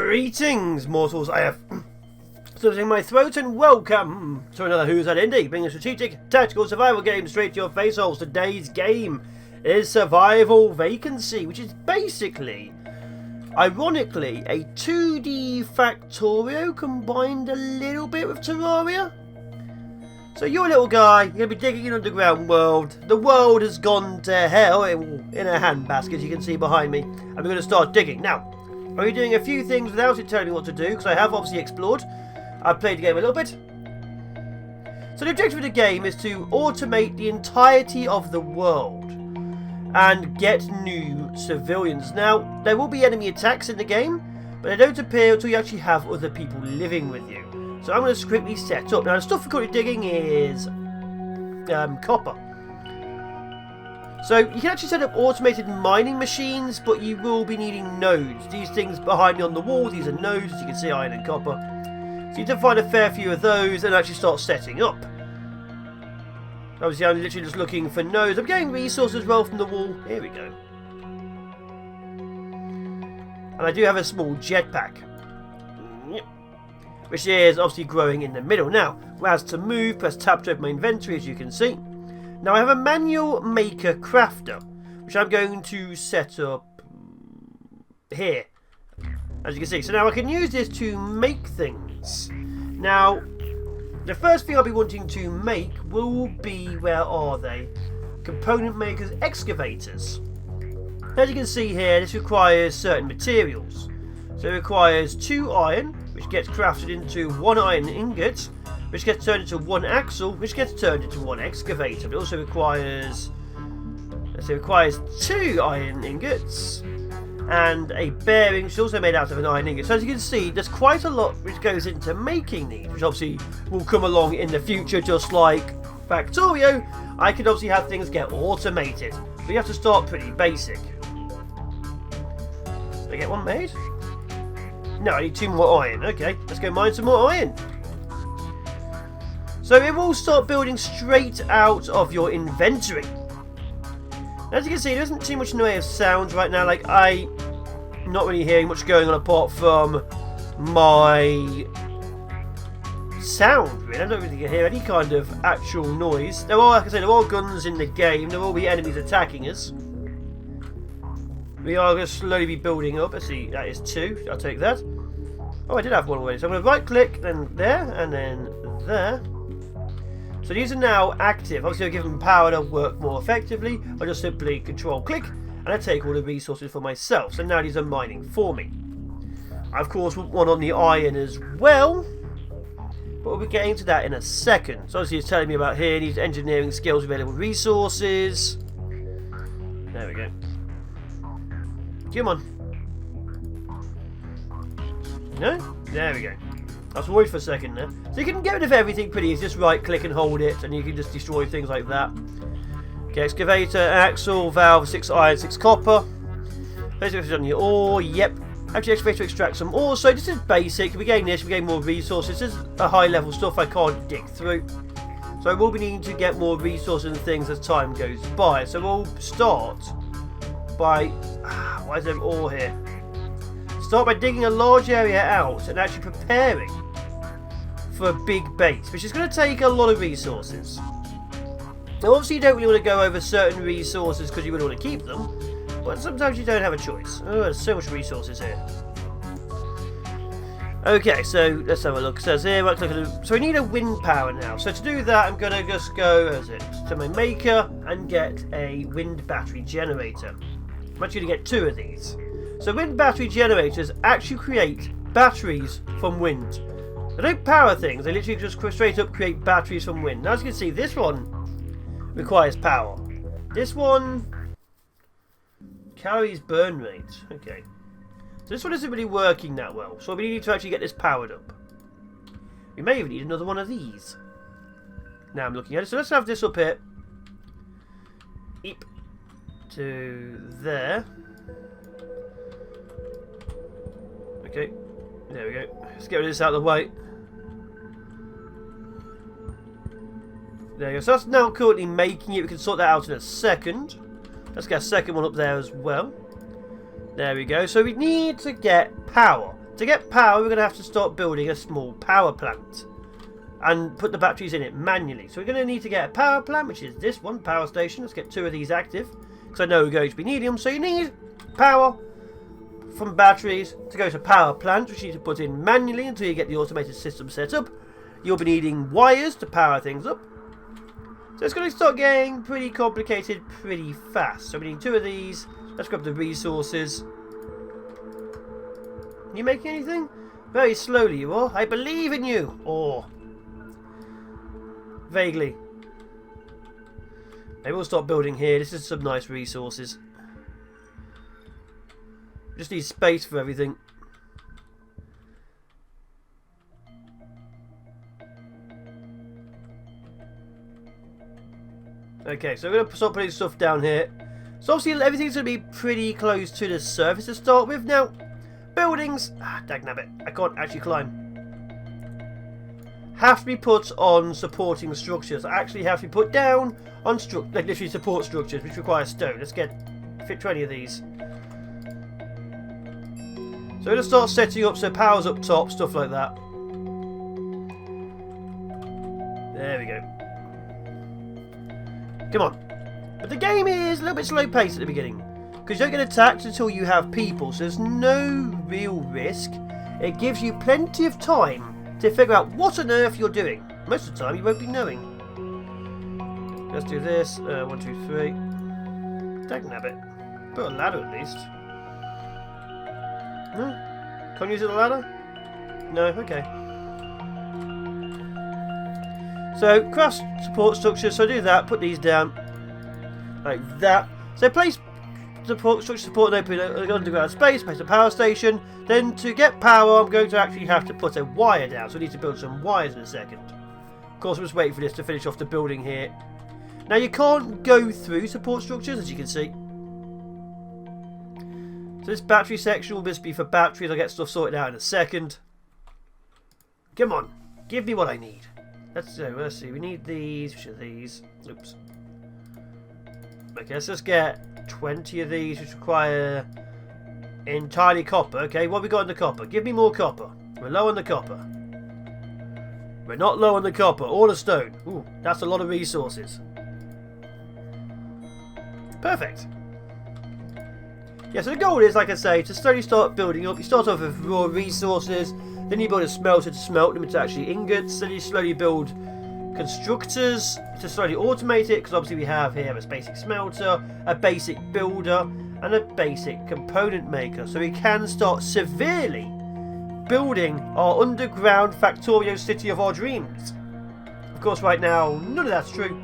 Greetings, mortals. I have something in my throat, and welcome to another Who's That Indie, bringing a strategic, tactical survival game straight to your face holes. Today's game is Survival Vacancy, which is basically, ironically, a 2D Factorio combined a little bit with Terraria. So you're a little guy, you're going to be digging an underground world. The world has gone to hell in a handbasket, you can see behind me. And we're going to start digging. Now, are we doing a few things without it telling me what to do? Because I have obviously explored. I've played the game a little bit. So the objective of the game is to automate the entirety of the world and get new civilians. Now, there will be enemy attacks in the game, but they don't appear until you actually have other people living with you. So I'm going to quickly set up. Now, the stuff we're currently digging is copper. So you can actually set up automated mining machines, but you will be needing nodes. These things behind me on the wall, these are nodes, as you can see, iron and copper. So you need to find a fair few of those and actually start setting up. Obviously, I'm literally just looking for nodes. I'm getting resources as well from the wall. Here we go. And I do have a small jetpack, which is obviously growing in the middle. Now, as to move, press tab to open my inventory, as you can see. Now, I have a manual maker crafter, which I'm going to set up here, as you can see. So now I can use this to make things. Now, the first thing I'll be wanting to make will be, where are they? Component makers, excavators. As you can see here, this requires certain materials. So it requires 2 iron, which gets crafted into 1 iron ingot, which gets turned into 1 axle, which gets turned into 1 excavator. But it also requires, let's say, 2 iron ingots and a bearing, which is also made out of an iron ingot. So as you can see, there's quite a lot which goes into making these, which obviously will come along in the future, just like Factorio. I can obviously have things get automated, but you have to start pretty basic. Did I get one made? No, I need 2 more iron. Okay, let's go mine some more iron. So it will start building straight out of your inventory. As you can see, there isn't too much in the way of sounds right now. Like, I'm not really hearing much going on apart from my sound, really. I don't really hear any kind of actual noise. There are, like I say, there are guns in the game. There will be enemies attacking us. We are going to slowly be building up. Let's see, that is 2. I'll take that. Oh, I did have one already. So I'm going to right click, then there, and then there. So these are now active. Obviously, I'll give them power to work more effectively. I'll just simply control click, and I take all the resources for myself. So now these are mining for me. I, of course, want one on the iron as well, but we'll be getting to that in a second. So obviously, it's telling me about here, these engineering skills, available resources. There we go. Come on. No? There we go. I was worried for a second there. So you can get rid of everything pretty easy. Just right click and hold it, and you can just destroy things like that. Okay, excavator, axle, valve, 6 iron, 6 copper. Basically on your ore, yep. Actually, excavator to extract some ore. So this is basic. We're getting this, we're getting more resources. This is a high level stuff I can't dig through. So I will be needing to get more resources and things as time goes by. So we'll start by... why is there ore here? Start by digging a large area out and actually preparing for a big base, which is going to take a lot of resources. Now obviously you don't really want to go over certain resources because you really want to keep them, but sometimes you don't have a choice. Oh, there's so much resources here. Okay, so let's have a look. It says here, right click on it. So we need a wind power now. So to do that, I'm going to just go to my maker and get a wind battery generator. I'm actually going to get 2 of these. So wind battery generators actually create batteries from wind. They don't power things, they literally just straight up create batteries from wind. Now as you can see, this one requires power. This one, calories burn rate. Okay. So this one isn't really working that well. So we need to actually get this powered up. We may even need another one of these. Now I'm looking at it. So let's have this up here. Eep. To there. Okay, there we go. Let's get rid of this out of the way. There you go. So that's now currently making it. We can sort that out in a second. Let's get a second one up there as well. There we go. So we need to get power to get power, we're going to have to start building a small power plant and put the batteries in it manually. So we're going to need to get a power plant, which is this one, power station. Let's get 2 of these active, because I know we're going to be needing them. So you need power from batteries to go to power plant, which you need to put in manually until you get the automated system set up. You'll be needing wires to power things up. So it's going to start getting pretty complicated pretty fast. So we need 2 of these. Let's grab the resources. You making anything? Very slowly you are. I believe in you. Or vaguely. Maybe we'll start building here. This is some nice resources. Just need space for everything. Okay, so we're going to start putting stuff down here. So obviously everything's going to be pretty close to the surface to start with. Now, buildings, dagnabbit, I can't actually climb. Have to be put on supporting structures. Actually have to be put down on like literally support structures, which require stone. Let's fit 20 of these. So we're going to start setting up so power's up top, stuff like that. There we go. Come on. But the game is a little bit slow paced at the beginning, because you don't get attacked until you have people, so there's no real risk. It gives you plenty of time to figure out what on earth you're doing. Most of the time you won't be knowing. Let's do this. 1, 2, 3. Dagnabbit. Put a ladder at least. No? Can't use the ladder? No? Okay. So, craft support structures, so do that, put these down, like that. So place support structure support and open an underground space, place a power station, then to get power I'm going to actually have to put a wire down, so I need to build some wires in a second. Of course I'm just waiting for this to finish off the building here. Now you can't go through support structures, as you can see. So this battery section will just be for batteries. I'll get stuff sorted out in a second. Come on, give me what I need. Let's see, we need these, which are these. Oops. Okay, let's just get 20 of these, which require entirely copper. Okay, what have we got in the copper? Give me more copper. We're low on the copper. We're not low on the copper, or the stone. Ooh, that's a lot of resources. Perfect. Yeah, so the goal is, like I say, to slowly start building up. You start off with raw resources, then you build a smelter to smelt them into actually ingots, then you slowly build constructors to slowly automate it, because obviously we have here a basic smelter, a basic builder, and a basic component maker. So we can start severely building our underground Factorio city of our dreams. Of course, right now, none of that's true.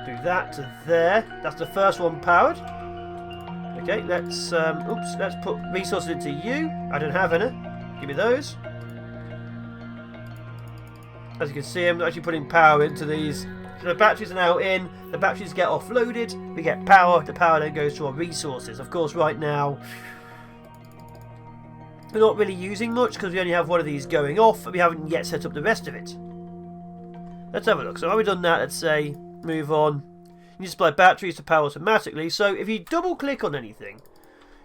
Do that to there. That's the first one powered. Okay, let's let's put resources into you. I don't have any. Give me those. As you can see, I'm actually putting power into these. So the batteries are now in. The batteries get offloaded. We get power. The power then goes to our resources. Of course, right now we're not really using much because we only have one of these going off, and we haven't yet set up the rest of it. Let's have a look. So while we've done that, let's say move on. You supply batteries to power automatically. So if you double click on anything,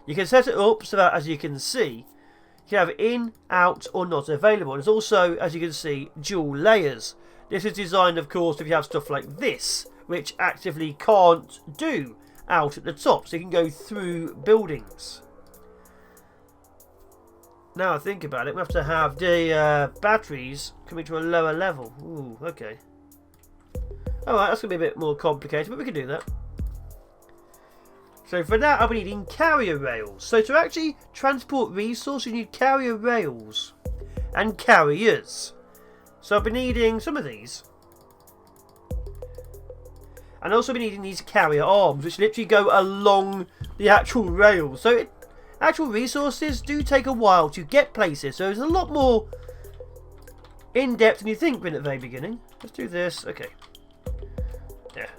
you can set it up so that, as you can see, you can have in, out, or not available. There's also, as you can see, dual layers. This is designed, of course, if you have stuff like this, which actively can't do out at the top, so you can go through buildings. Now I think about it, we have to have the batteries coming to a lower level. Ooh, okay. Alright, that's going to be a bit more complicated, but we can do that. So for that, I'll be needing carrier rails. So to actually transport resources, you need carrier rails and carriers. So I'll be needing some of these. And also be needing these carrier arms, which literally go along the actual rails. So actual resources do take a while to get places. So it's a lot more in-depth than you think at the very beginning. Let's do this. Okay. Yeah.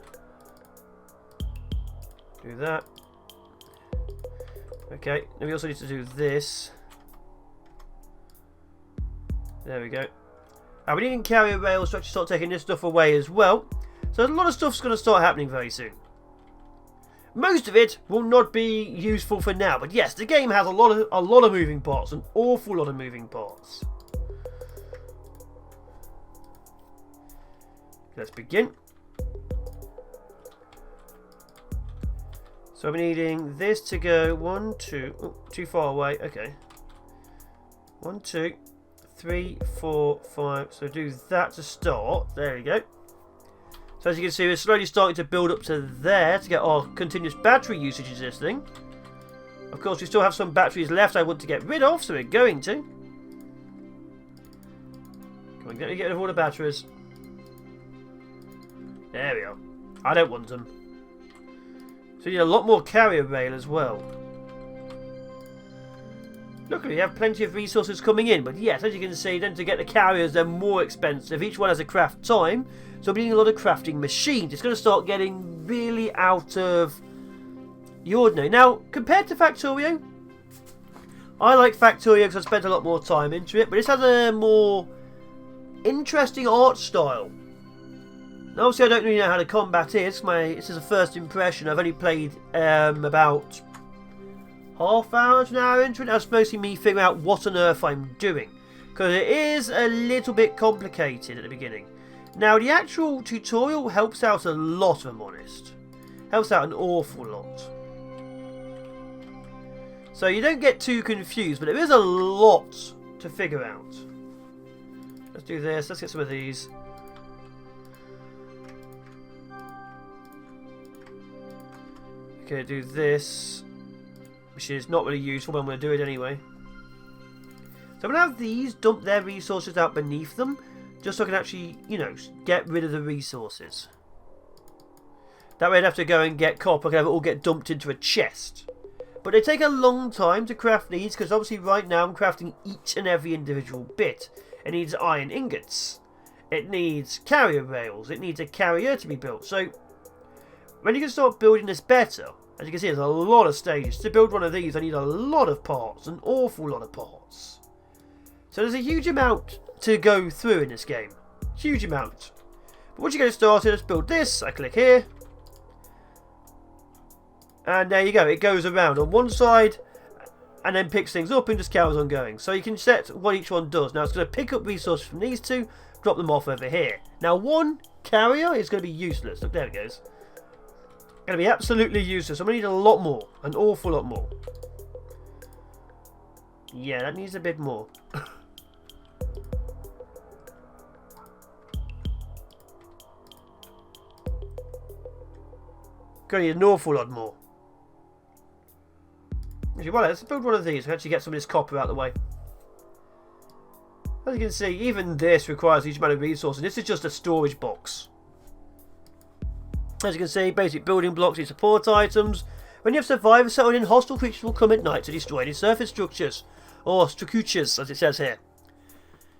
Do that. Okay, then we also need to do this. There we go. And we need carrier rails to actually start taking this stuff away as well. So a lot of stuff's going to start happening very soon. Most of it will not be useful for now, but yes, the game has a lot of moving parts, an awful lot of moving parts. Let's begin. So I'm needing this to go 1, 2, oh, too far away, okay. 1, 2, 3, 4, 5, so do that to start, there we go. So as you can see, we're slowly starting to build up to there to get our continuous battery usage in this thing. Of course, we still have some batteries left I want to get rid of, so we're going to. Come on, get rid of all the batteries. There we are. I don't want them. So we need a lot more carrier rail as well. Luckily, we have plenty of resources coming in, but yes, as you can see, then to get the carriers, they're more expensive. Each one has a craft time, so we're needing a lot of crafting machines. It's going to start getting really out of the ordinary. Now, compared to Factorio, I like Factorio because I spent a lot more time into it, but this has a more interesting art style. Now, obviously, I don't really know how the combat is. This is a first impression. I've only played about half hour to an hour into it. That's mostly me figuring out what on earth I'm doing, because it is a little bit complicated at the beginning. Now, the actual tutorial helps out a lot, if I'm honest. Helps out an awful lot. So you don't get too confused, but there is a lot to figure out. Let's do this. Let's get some of these. Okay, do this, which is not really useful, but I'm going to do it anyway. So I'm going to have these dump their resources out beneath them, just so I can actually, you know, get rid of the resources. That way I'd have to go and get copper, I can have it all get dumped into a chest. But they take a long time to craft these, because obviously right now I'm crafting each and every individual bit. It needs iron ingots. It needs carrier rails. It needs a carrier to be built. So when you can start building this better, as you can see, there's a lot of stages. To build one of these, I need a lot of parts, an awful lot of parts. So there's a huge amount to go through in this game. Huge amount. But once you get started, let's build this. I click here. And there you go. It goes around on one side and then picks things up and just carries on going. So you can set what each one does. Now it's going to pick up resources from these two, drop them off over here. Now one carrier is going to be useless. Look, there it goes. Going to be absolutely useless. I'm going to need a lot more. An awful lot more. Yeah, that needs a bit more. Going to need an awful lot more. Actually, well, let's build one of these and actually get some of this copper out of the way. As you can see, even this requires a huge amount of resources. This is just a storage box. As you can see, basic building blocks and support items. When you have survivors settled in, hostile creatures will come at night to destroy any surface structures. Or structures, as it says here.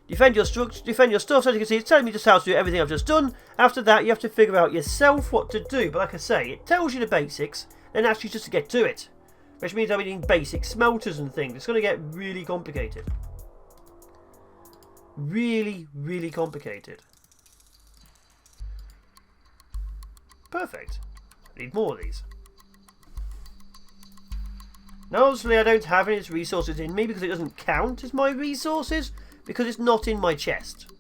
Defend your stuff. So as you can see, it's telling me just how to do everything I've just done. After that, you have to figure out yourself what to do. But like I say, it tells you the basics, then asks you just to get to it. Which means I'm needing basic smelters and things. It's going to get really complicated. Really, really complicated. Perfect. I need more of these. Now obviously I don't have any of these resources in me because it doesn't count as my resources because it's not in my chest.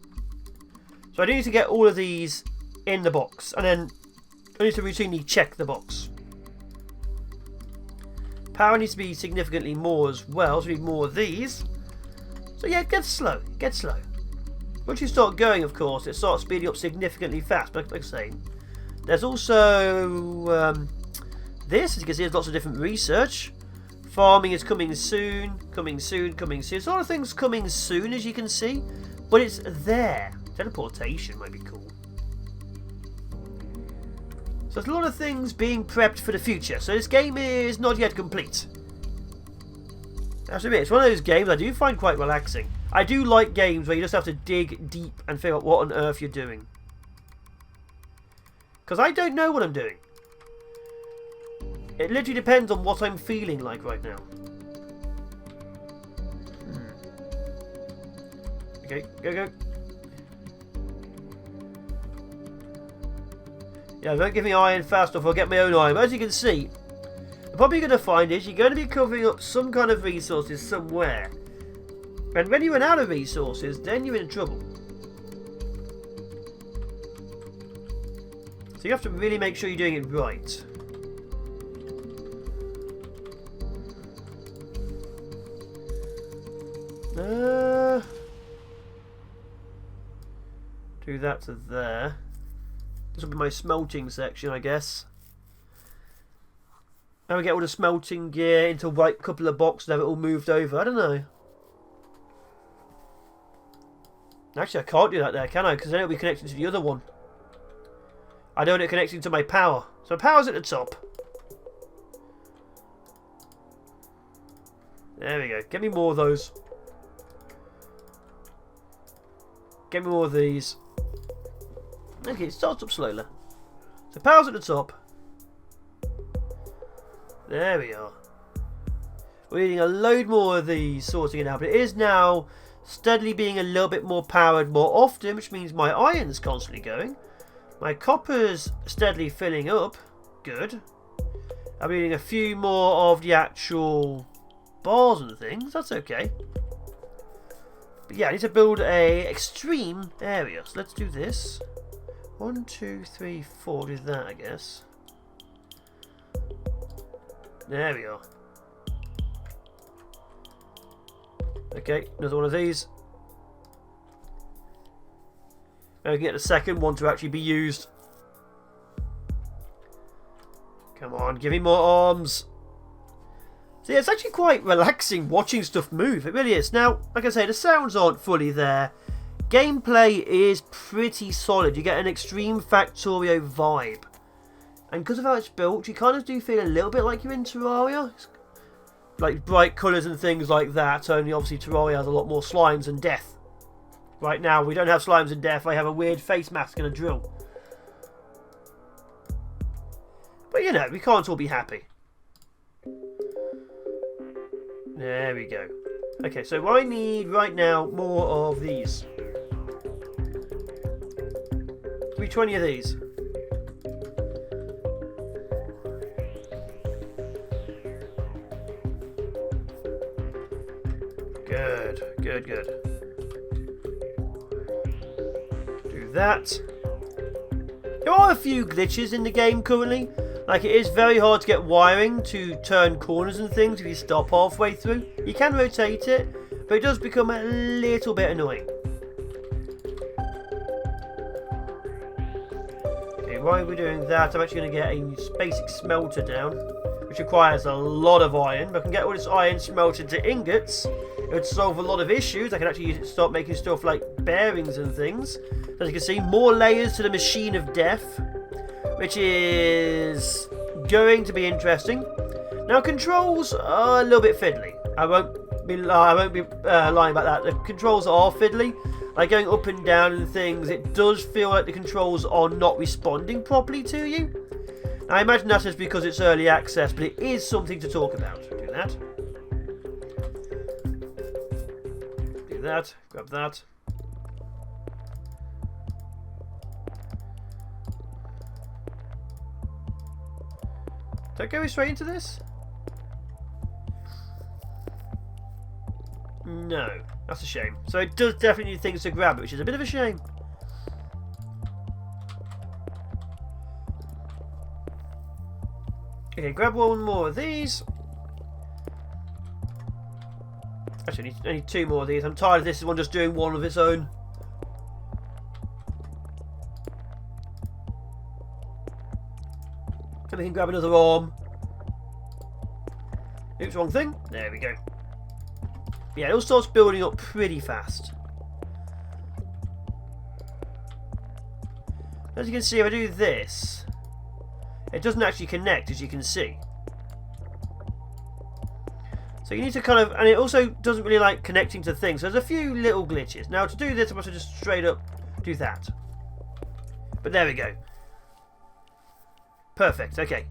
So I do need to get all of these in the box and then I need to routinely check the box. Power needs to be significantly more as well, so we need more of these. So yeah, it gets slow, Once you start going, of course, it starts speeding up significantly fast, but like I say, there's also this, as you can see, there's lots of different research. Farming is coming soon. There's a lot of things coming soon, as you can see, but it's there. Teleportation might be cool. So there's a lot of things being prepped for the future. So this game is not yet complete. I have to admit, it's one of those games I do find quite relaxing. I do like games where you just have to dig deep and figure out what on earth you're doing. Because I don't know what I'm doing. It literally depends on what I'm feeling like right now. Okay, go. Yeah, don't give me iron fast enough, I'll get my own iron. But as you can see, the problem you're going to find is you're going to be covering up some kind of resources somewhere. And when you run out of resources, then you're in trouble. So you have to really make sure you're doing it right. Do that to there. This will be my smelting section, I guess. And we get all the smelting gear into a right couple of boxes and have it all moved over. I don't know. Actually, I can't do that there, can I? Because then it'll be connected to the other one. I don't want it connecting to my power. So power's at the top. There we go. Get me more of those. Get me more of these. Okay, it starts up slowly. So power's at the top. There we are. We're needing a load more of these, sorting it out. But it is now steadily being a little bit more powered more often, which means my iron's constantly going. My copper's steadily filling up. Good. I'm needing a few more of the actual bars and things. That's okay. But yeah, I need to build a extreme area. So let's do this. 1, 2, 3, 4. Do that, I guess. There we are. Okay, another one of these. Now we can get the second one to actually be used. Come on, give me more arms. See, it's actually quite relaxing watching stuff move. It really is. Now, like I say, the sounds aren't fully there. Gameplay is pretty solid. You get an extreme Factorio vibe. And because of how it's built, you kind of do feel a little bit like you're in Terraria. It's like bright colours and things like that. Only obviously Terraria has a lot more slimes and death. Right now, we don't have slimes and death. I have a weird face mask and a drill. But you know, we can't all be happy. There we go. Okay, so I need right now more of these. 20 of these. Good, good, good. Do that. There are a few glitches in the game currently. Like, it is very hard to get wiring to turn corners and things if you stop halfway through. You can rotate it, but it does become a little bit annoying. Okay, while we're doing that, I'm actually going to get a basic smelter down, which requires a lot of iron. But I can get all this iron smelted to ingots. It would solve a lot of issues. I can actually use it to start making stuff like bearings and things. As you can see, more layers to the machine of death, which is going to be interesting. Now, controls are a little bit fiddly. I won't be lying about that. The controls are fiddly. Like going up and down and things, it does feel like the controls are not responding properly to you. I imagine that is because it's early access, but it is something to talk about. Do that. Do that. Grab that. Don't go straight into this? No, that's a shame. So it does definitely need things to grab, which is a bit of a shame. Okay, grab one more of these. Actually, I need 2 more of these. I'm tired of this one just doing one of its own. And we can grab another arm. Oops, wrong thing. There we go. Yeah, it all starts building up pretty fast. As you can see, if I do this, it doesn't actually connect, as you can see. So you need to kind of, and it also doesn't really like connecting to things. So there's a few little glitches. Now to do this, I must just straight up do that. But there we go. Perfect, okay.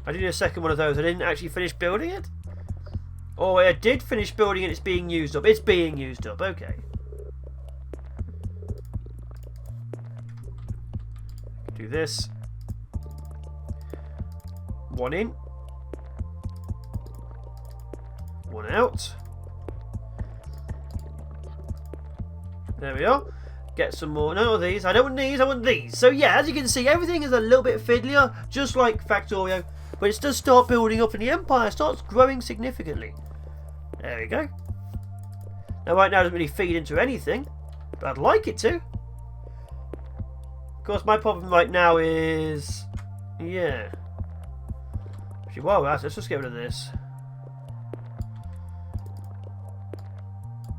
I did a second one of those. I didn't actually finish building it. Oh, I did finish building it. It's being used up. It's being used up, okay. Do this. One in. One out. There we are. Get some more. None of these. I don't want these. I want these. So yeah, as you can see, everything is a little bit fiddlier, just like Factorio. But it does start building up and the empire starts growing significantly. There we go. Now right now it doesn't really feed into anything, but I'd like it to. Of course, my problem right now is... yeah. Actually, while we're at it, let's just get rid of this.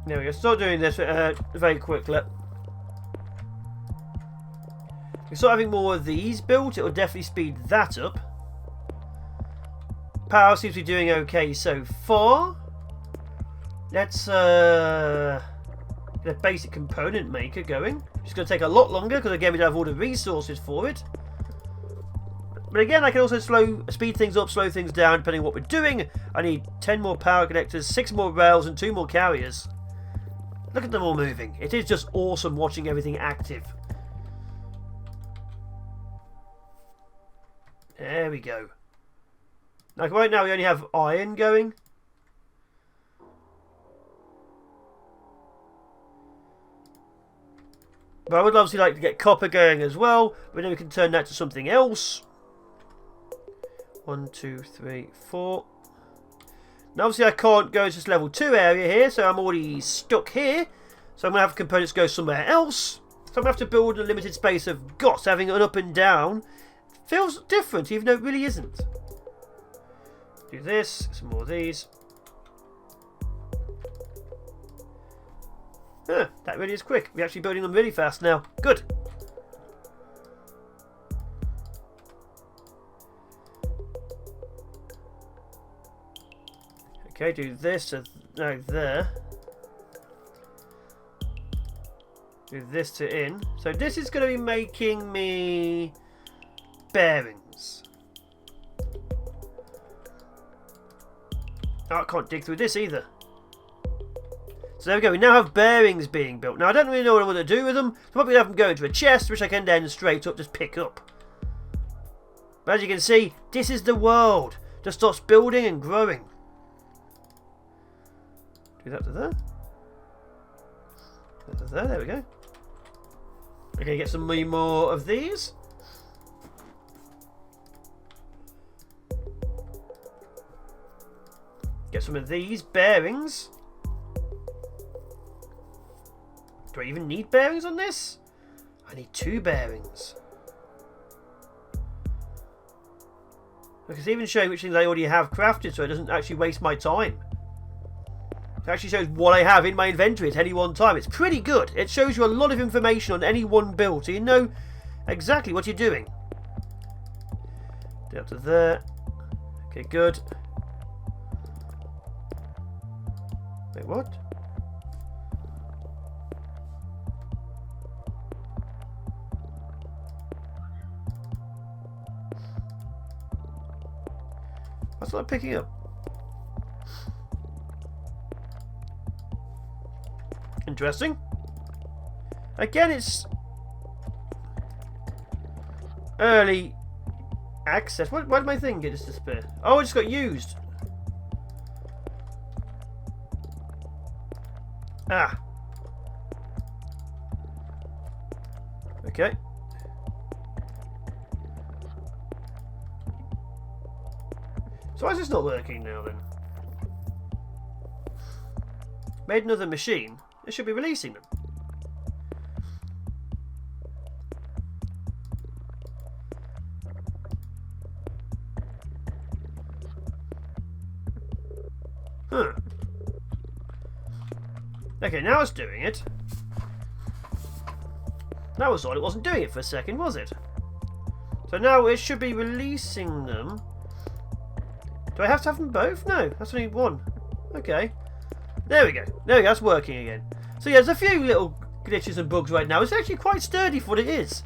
There we go. Start doing this very quickly. If we start having more of these built, it will definitely speed that up. Power seems to be doing okay so far. Let's get a basic component maker going. It's going to take a lot longer because again we don't have all the resources for it. But again, I can also speed things up, slow things down depending on what we're doing. I need 10 more power connectors, 6 more rails and 2 more carriers. Look at them all moving. It is just awesome watching everything active. There we go. Like right now we only have iron going. But I would obviously like to get copper going as well. But then we can turn that to something else. 1, 2, 3, 4. Now obviously I can't go to this level 2 area here. So I'm already stuck here. So I'm going to have components go somewhere else. So I'm going to have to build a limited space of GOTS. Having an up and down feels different even though it really isn't. Do this. Some more of these. Huh, that really is quick. We're actually building them really fast now. Good. Okay, do this now there. Do this to in. So this is going to be making me bearings. Oh, I can't dig through this either. So there we go, we now have bearings being built. Now I don't really know what I want to do with them. So probably have them go into a chest, which I can then straight up just pick up. But as you can see, this is the world. Just starts building and growing. Do that to there. That to there, there we go. Okay, get some more of these. Get some of these bearings. Do I even need bearings on this? I need 2 bearings. Look, it's even showing which things I already have crafted so it doesn't actually waste my time. It actually shows what I have in my inventory at any one time. It's pretty good. It shows you a lot of information on any one build so you know exactly what you're doing. Down to there. Okay, good. Wait, what? What's that picking up? Interesting. Again, it's early access. Why did my thing get disappear? Oh, it just got used. Ah. Okay. So why is this not working now then? Made another machine. It should be releasing them. Huh. Okay, now it's doing it. That was odd. It wasn't doing it for a second, was it? So now it should be releasing them. Do I have to have them both? No, that's only one. Okay. There we go. There we go. That's working again. So yeah, there's a few little glitches and bugs right now. It's actually quite sturdy for what it is.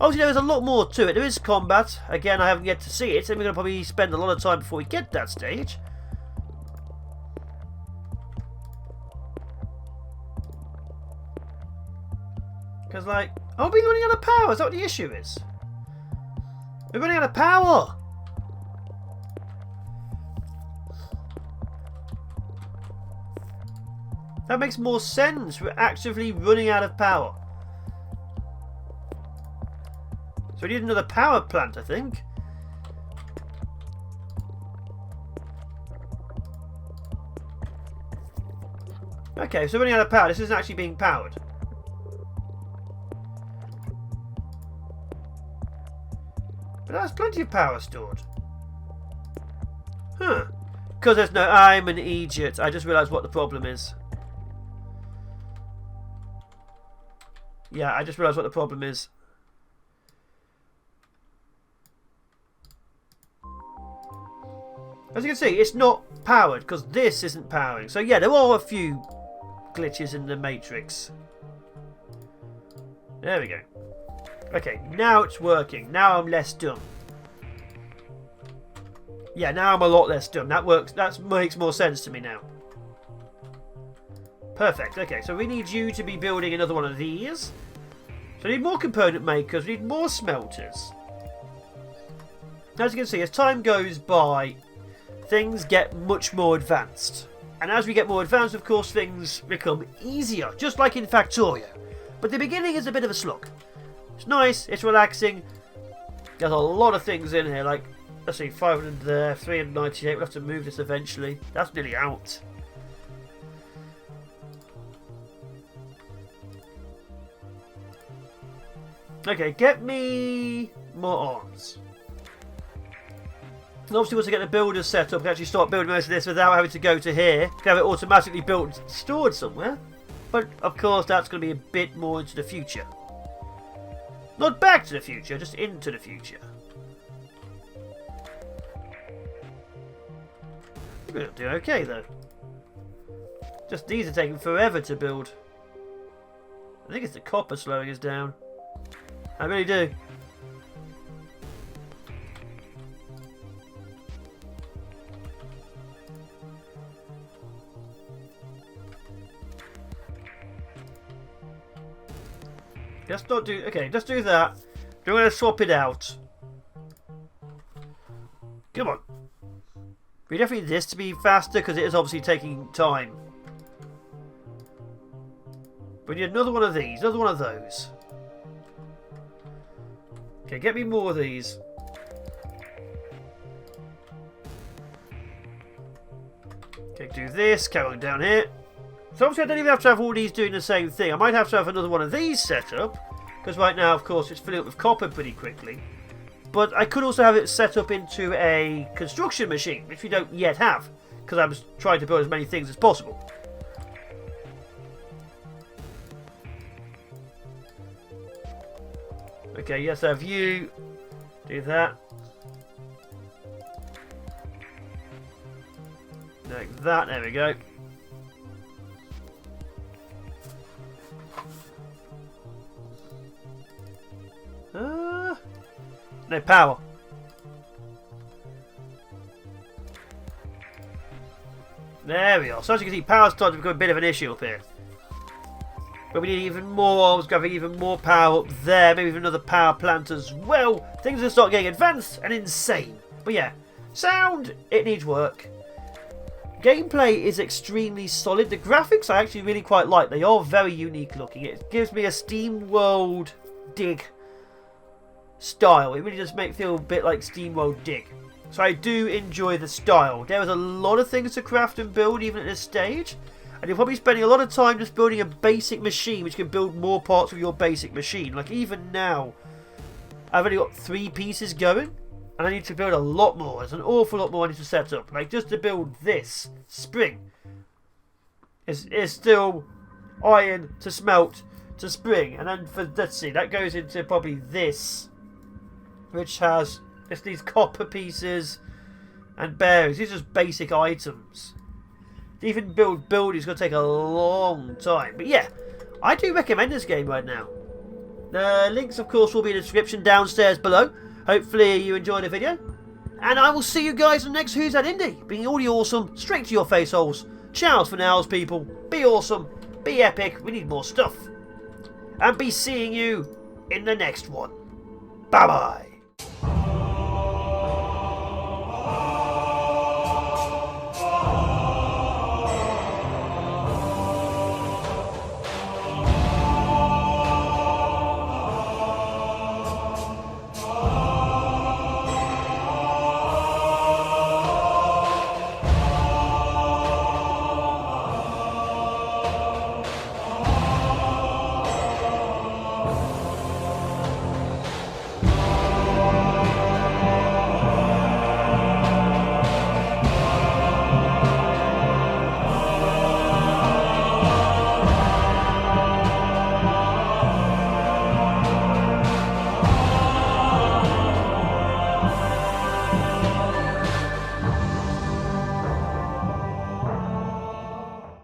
Obviously, there is a lot more to it. There is combat. Again, I haven't yet to see it, and we're going to probably spend a lot of time before we get that stage. Because, like, I'll be running out of power. Is that what the issue is? We're running out of power! That makes more sense. We're actively running out of power. So we need another power plant, I think. Okay, so we're running out of power. This isn't actually being powered. But there's plenty of power stored. Huh. Because there's no... I'm an idiot. I just realised what the problem is. Yeah, I just realised what the problem is. As you can see, it's not powered because this isn't powering. So yeah, there are a few glitches in the matrix. There we go. Okay, now it's working. Now I'm less dumb. Yeah, now I'm a lot less dumb. That works. That makes more sense to me now. Perfect. Okay, so we need you to be building another one of these. So we need more component makers. We need more smelters. As you can see, as time goes by, things get much more advanced. And as we get more advanced, of course, things become easier, just like in Factorio. But the beginning is a bit of a slog. It's nice, it's relaxing. There's a lot of things in here, like, let's see, 500 there, 398. We'll have to move this eventually. That's nearly out. Okay, get me more arms. And obviously, once I get the builders set up, I can actually start building most of this without having to go to here. I can have it automatically built and stored somewhere. But, of course, that's going to be a bit more into the future. Not back to the future, just into the future. We're going to do okay, though. Just these are taking forever to build. I think it's the copper slowing us down. I really do. Let's not do... Okay, let's do that. We're going to swap it out. Come on. We definitely need this to be faster because it is obviously taking time. We need another one of these. Another one of those. Okay, get me more of these. Okay, do this. Carry on down here. So obviously I don't even have to have all these doing the same thing. I might have to have another one of these set up. Because right now, of course, it's filling up with copper pretty quickly. But I could also have it set up into a construction machine, which we don't yet have. Because I was trying to build as many things as possible. Okay, yes, have you do that. Like that, there we go. No power. There we are. So as you can see, power's starting to become a bit of an issue up here. But we need even more arms, grabbing even more power up there. Maybe even another power plant as well. Things will start getting advanced and insane. But yeah, sound, it needs work. Gameplay is extremely solid. The graphics I actually really quite like. They are very unique looking. It gives me a SteamWorld dig style. It really does make it feel a bit like SteamWorld dig. So I do enjoy the style. There is a lot of things to craft and build even at this stage. And you're probably spending a lot of time just building a basic machine which can build more parts of your basic machine. Like even now, I've only got 3 pieces going. And I need to build a lot more. There's an awful lot more I need to set up. Like just to build this spring is still iron to smelt to spring. And then for, let's see, that goes into probably this, which has just these copper pieces and bearings. These are just basic items. To even build buildings is going to take a long time. But yeah, I do recommend this game right now. The links, of course, will be in the description downstairs below. Hopefully you enjoyed the video. And I will see you guys in the next Who's That Indie. Being all the awesome, straight to your face holes. Ciao for now, people. Be awesome. Be epic. We need more stuff. And be seeing you in the next one. Bye-bye.